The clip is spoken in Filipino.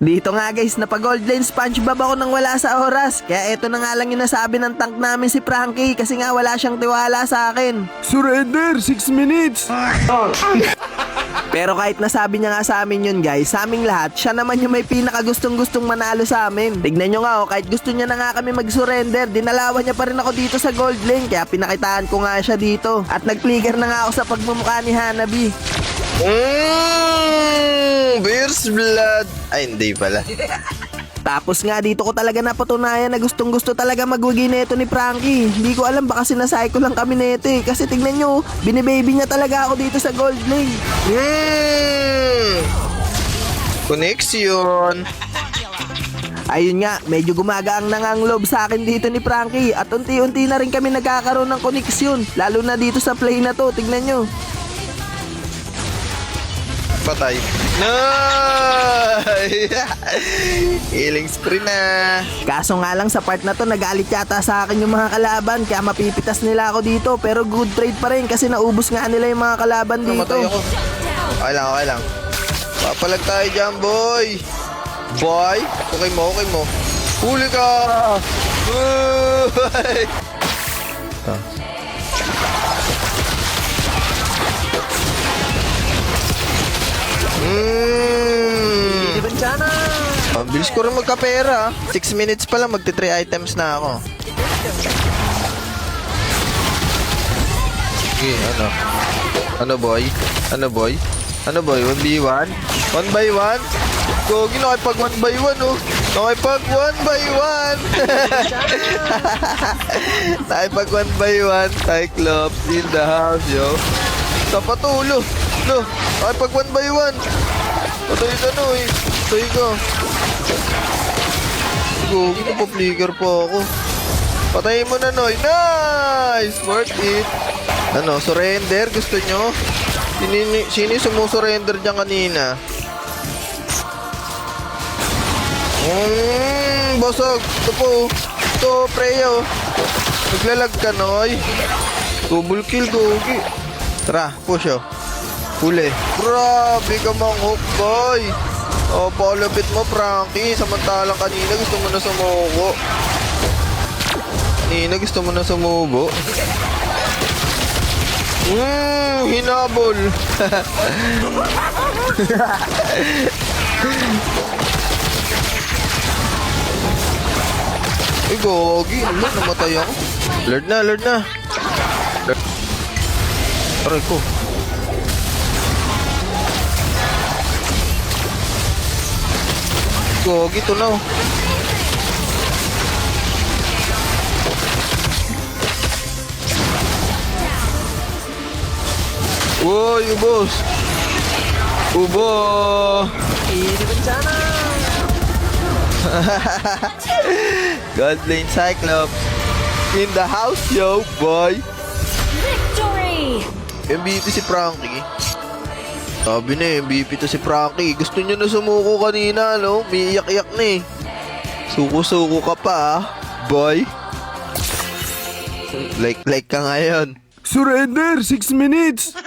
Dito nga guys, napag-gold lane SpongeBob ako nang wala sa oras. Kaya eto na nga lang yung nasabi ng tank namin si Frankie kasi nga wala siyang tiwala sa akin. Surrender, 6 minutes. Pero kahit nasabi niya nga sa amin yun guys, sa aming lahat, siya naman yung may pinakagustong-gustong manalo sa amin. Tignan nyo nga kahit gusto niya na nga kami mag-surrender, dinalawan niya pa rin ako dito sa gold lane. Kaya pinakitaan ko nga siya dito. At nag-flicker na nga ako sa pagmumukha ni Hanabi. Beer's blood. Ay, hindi pala. Tapos nga dito ko talaga napatunayan na gustong gusto talaga magwagi neto ni Frankie. Hindi ko alam, baka sinasay ko lang kami neto eh. Kasi tignan nyo, binibaby niya talaga ako dito sa gold lane. Connection. Ayun nga, medyo gumagaang na nga ang loob sa akin dito ni Frankie. At unti-unti na rin kami nagkakaroon ng koneksyon. Lalo na dito sa play na to, tignan nyo. Patay. No! Healing spree na. Kaso nga lang sa part na to, nagalit yata sa akin yung mga kalaban. Kaya mapipitas nila ako dito. Pero good trade pa rin kasi naubos nga nila yung mga kalaban dito. Namatay ako. Okay lang. Papalag tayo dyan, boy. Boy, okay mo. Huli ka! Uy! Bilis ko rin magkapera. 6 minutes pa lang, magti-3 items na ako. Okay, ano? Ano boy? 1v1? 1x1? Gogi, nakipag 1x1 oh. Nakipag 1x1. Nakipag 1x1. Cyclops in the house, yo. Sa patulo. No, nakipag 1x1. Patay ka no eh. Patay ka. Gogi, napapligger po ako. Patayin mo na, Noy. Nice! Worth it. Ano, surrender? Gusto nyo? Sino yung sumusurrender dyan kanina? Basag. Ito po. Ito, preyo. Naglalag ka, Noy. Double kill, Gogi. Tara, push oh. Huli. Grabe ka mang hook, boy. O, paulapit mo, Frankie. Samantalang kanina gusto mo na sumuko. Kanina gusto mo na sumubo. Hinabol. Ay, gogi. Ano, namatay ako. Lord na. Aray ko. Gogi, ito na. Uy, ubos. Ubo. God lane Cyclops. In the house, yo, boy. Victory! MVP si Frankie. Sabi na MVP to si Frankie. Gusto niya na sumuko kanina, no? May iyak-iyak na eh. Suko-suko ka pa, boy. Like ka ngayon. Surrender, 6 minutes.